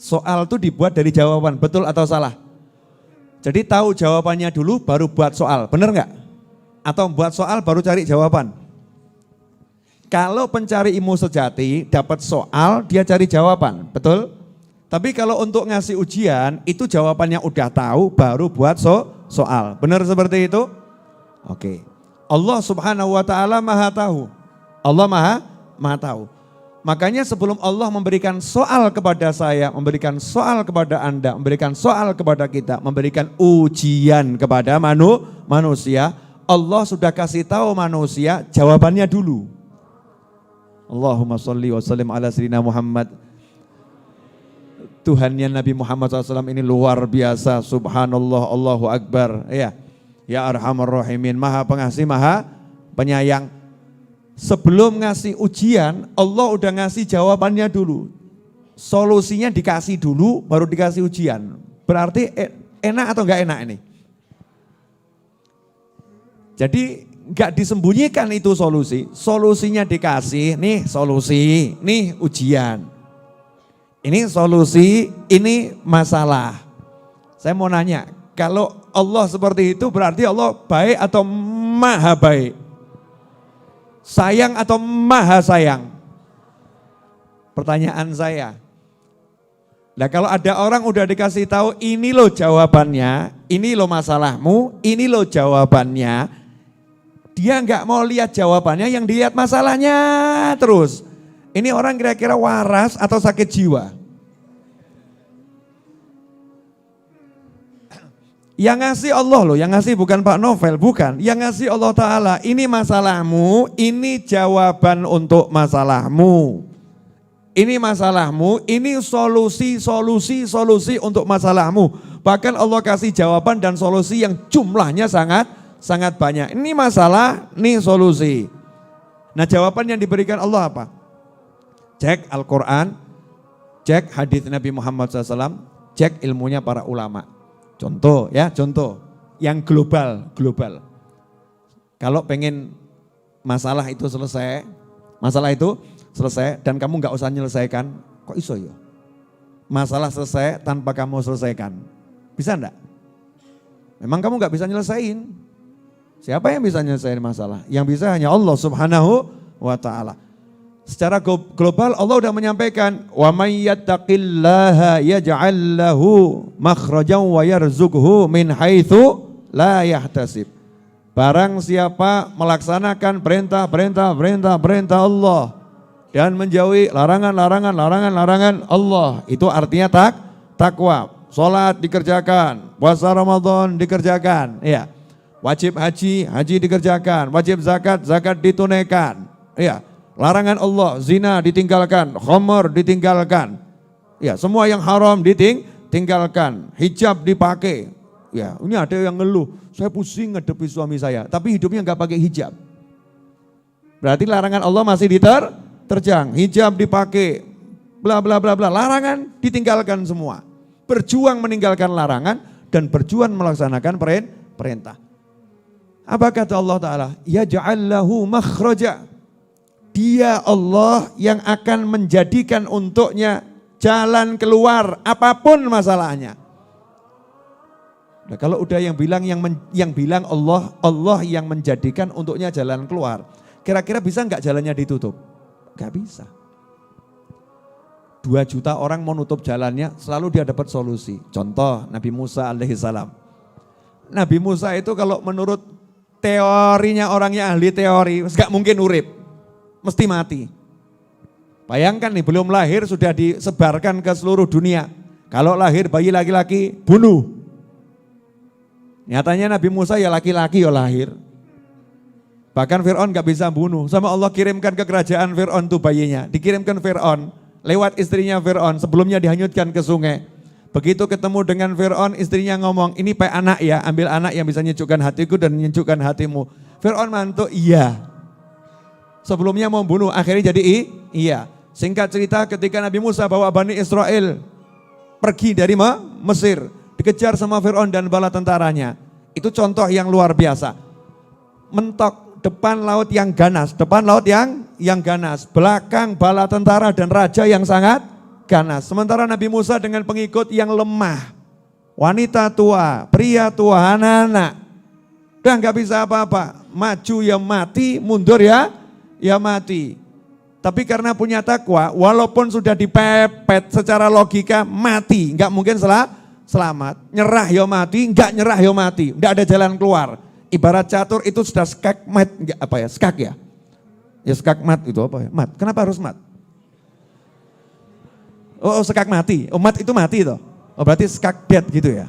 Soal itu dibuat dari jawaban, betul atau salah? Jadi tahu jawabannya dulu baru buat soal, benar nggak? Atau buat soal baru cari jawaban? Kalau pencari ilmu sejati dapat soal dia cari jawaban, betul? Tapi kalau untuk ngasih ujian itu jawabannya udah tahu baru buat soal, benar seperti itu? Oke. Allah Subhanahu wa taala Maha tahu. Allah Maha tahu. Makanya sebelum Allah memberikan soal kepada saya, memberikan soal kepada Anda, memberikan soal kepada kita, memberikan ujian kepada manusia, Allah sudah kasih tahu manusia jawabannya dulu. Allahumma sholli wa sallim ala sayyidina Muhammad. Tuhannya Nabi Muhammad SAW ini luar biasa, subhanallah, Allahu Akbar. Ya Arhamar Rahimin, Maha Pengasih, Maha Penyayang. Sebelum ngasih ujian, Allah udah ngasih jawabannya dulu. Solusinya dikasih dulu, baru dikasih ujian. Berarti enak atau enggak enak ini? Jadi enggak disembunyikan itu solusi. Solusinya dikasih, nih solusi, nih ujian. Ini solusi, ini masalah. Saya mau nanya, kalau Allah seperti itu berarti Allah baik atau maha baik? Sayang atau maha sayang? Pertanyaan saya. Nah kalau ada orang udah dikasih tahu ini loh jawabannya, ini loh masalahmu, ini loh jawabannya. Dia nggak mau lihat jawabannya, yang dilihat masalahnya terus. Ini orang kira-kira waras atau sakit jiwa? Yang ngasih Allah loh, yang ngasih bukan Pak Novel, bukan. Yang ngasih Allah Ta'ala, ini masalahmu, ini jawaban untuk masalahmu. Ini masalahmu, ini solusi untuk masalahmu. Bahkan Allah kasih jawaban dan solusi yang jumlahnya sangat banyak. Ini masalah, ini solusi. Nah jawaban yang diberikan Allah apa? Cek Al-Quran, cek hadits Nabi Muhammad SAW, cek ilmunya para ulama. Contoh yang global. Kalau pengen masalah itu selesai dan kamu nggak usah menyelesaikan, kok iso ya? Masalah selesai tanpa kamu selesaikan, bisa enggak? Memang kamu nggak bisa nyelesain. Siapa yang bisa nyelesain masalah? Yang bisa hanya Allah Subhanahu wa Ta'ala. Secara global Allah sudah menyampaikan wa may yattaqillaha yaj'al lahu makhrajan wa yarzuqhu min haitsu la yahtasib. Barang siapa melaksanakan perintah Allah dan menjauhi larangan Allah, itu artinya takwa. Salat dikerjakan, puasa Ramadan dikerjakan, ya. Wajib haji dikerjakan, wajib zakat ditunaikan, ya. Larangan Allah, zina ditinggalkan, khamr ditinggalkan. Ya, semua yang haram ditinggalkan, hijab dipakai. Ya, ini ada yang ngeluh, saya pusing ngadepi suami saya, tapi hidupnya enggak pakai hijab. Berarti larangan Allah masih diterjang, hijab dipakai, bla bla bla bla, larangan ditinggalkan semua. Berjuang meninggalkan larangan dan berjuang melaksanakan perintah. Apa kata Allah Ta'ala? Ya ja'allahu makhraja. Dia Allah yang akan menjadikan untuknya jalan keluar apapun masalahnya. Nah, kalau udah yang bilang Allah yang menjadikan untuknya jalan keluar, kira-kira bisa nggak jalannya ditutup? Nggak bisa. 2 juta orang mau nutup jalannya, selalu dia dapat solusi. Contoh Nabi Musa alaihissalam. Nabi Musa itu kalau menurut teorinya orangnya ahli teori, nggak mungkin urip. Mesti mati. Bayangkan nih, belum lahir sudah disebarkan ke seluruh dunia. Kalau lahir bayi laki-laki, bunuh. Nyatanya Nabi Musa ya laki-laki ya lahir. Bahkan Fir'aun gak bisa bunuh. Sama Allah kirimkan ke kerajaan Fir'aun tuh bayinya. Dikirimkan Fir'aun lewat istrinya Fir'aun. Sebelumnya dihanyutkan ke sungai. Begitu ketemu dengan Fir'aun, istrinya ngomong, ini pak anak ya, ambil anak yang bisa menyejukkan hatiku dan menyejukkan hatimu. Fir'aun mantuk, iya. Sebelumnya mau bunuh, akhirnya jadi iya. Singkat cerita ketika Nabi Musa bawa Bani Israel pergi dari Mesir, dikejar sama Fir'aun dan bala tentaranya. Itu contoh yang luar biasa. Mentok depan laut yang ganas, belakang bala tentara dan raja yang sangat ganas. Sementara Nabi Musa dengan pengikut yang lemah. Wanita tua, pria tua, anak-anak. Udah nggak bisa apa-apa. Maju ya mati, mundur ya mati. Tapi karena punya takwa, walaupun sudah dipepet secara logika mati, nggak mungkin selamat. Nyerah ya mati, nggak nyerah ya mati. Nggak ada jalan keluar. Ibarat catur itu sudah skakmat, apa ya, skak ya. Ya skakmat itu apa ya? Mat. Kenapa harus mat? Oh skak mati. Oh mat itu mati itu. Oh berarti skak dead gitu ya.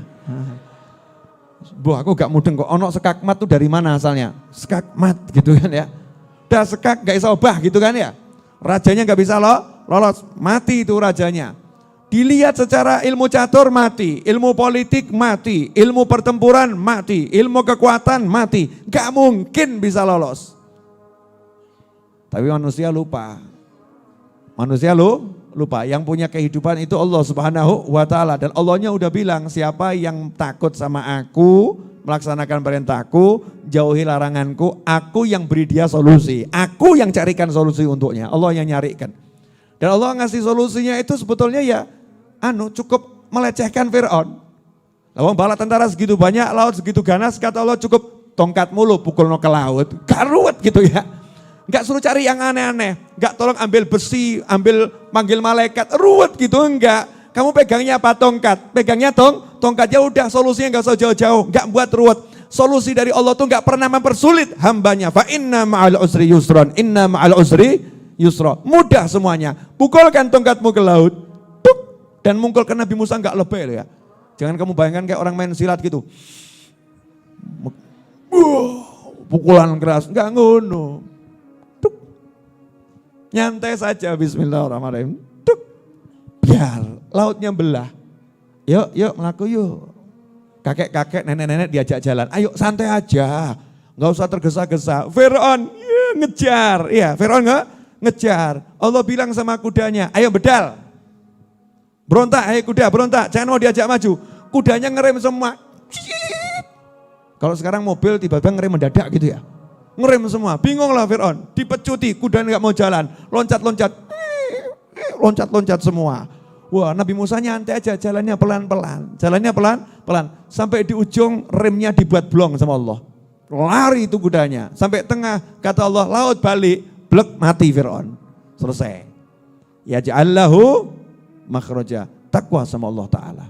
Aku gak mudeng kok. Ono skak mat itu dari mana asalnya? Skak mat gitu kan ya. Udah skak gak bisa obah gitu kan ya. Rajanya gak bisa lolos. Mati itu rajanya. Dilihat secara ilmu catur mati. Ilmu politik mati. Ilmu pertempuran mati. Ilmu kekuatan mati. Gak mungkin bisa lolos. Tapi manusia lupa. Manusia lupa. Yang punya kehidupan itu Allah Subhanahu wa ta'ala. Dan Allahnya udah bilang, siapa yang takut sama aku, melaksanakan perintahku, jauhi laranganku, aku yang beri dia solusi. Aku yang carikan solusi untuknya. Allah yang nyarikan. Dan Allah ngasih solusinya itu sebetulnya ya, cukup melecehkan Fir'aun. Lawang bala tentara segitu banyak, laut segitu ganas, kata Allah cukup tongkat mulu pukul no ke laut. Karuat gitu ya. Enggak suruh cari yang aneh-aneh, enggak tolong ambil besi, manggil malaikat, ruwet gitu, enggak. Kamu pegangnya apa? Tongkat, pegangnya tongkat, ya udah solusinya enggak usah jauh-jauh, enggak buat ruwet. Solusi dari Allah tuh enggak pernah mempersulit hambanya. Fa inna ma'al usri yusron, inna ma'al usri yusra. Mudah semuanya. Pukulkan tongkatmu ke laut, tuk, dan mungkul ke Nabi Musa enggak lebih ya. Jangan kamu bayangkan kayak orang main silat gitu. Pukulan keras, enggak ngono. Nyantai saja bismillahirrahmanirrahim. Tuk. Biar lautnya belah. Yuk melaku yuk. Kakek-kakek, nenek-nenek diajak jalan. Ayo santai aja. Enggak usah tergesa-gesa. Fir'aun ngejar. Iya, Fir'aun ngejar. Allah bilang sama kudanya, ayo bedal. Berontak, ayo kuda berontak. Jangan mau diajak maju. Kudanya ngerem semua. Kalau sekarang mobil tiba-tiba ngerem mendadak gitu ya. Ngerem semua, bingung lah Fir'aun, dipecuti, kuda nggak mau jalan, loncat-loncat semua. Wah Nabi Musa nyantai aja, jalannya pelan-pelan, sampai di ujung remnya dibuat blong sama Allah. Lari itu kudanya, sampai tengah kata Allah laut balik, blek mati Fir'aun, selesai. Ya ja'allahu makhraja, takwa sama Allah Ta'ala.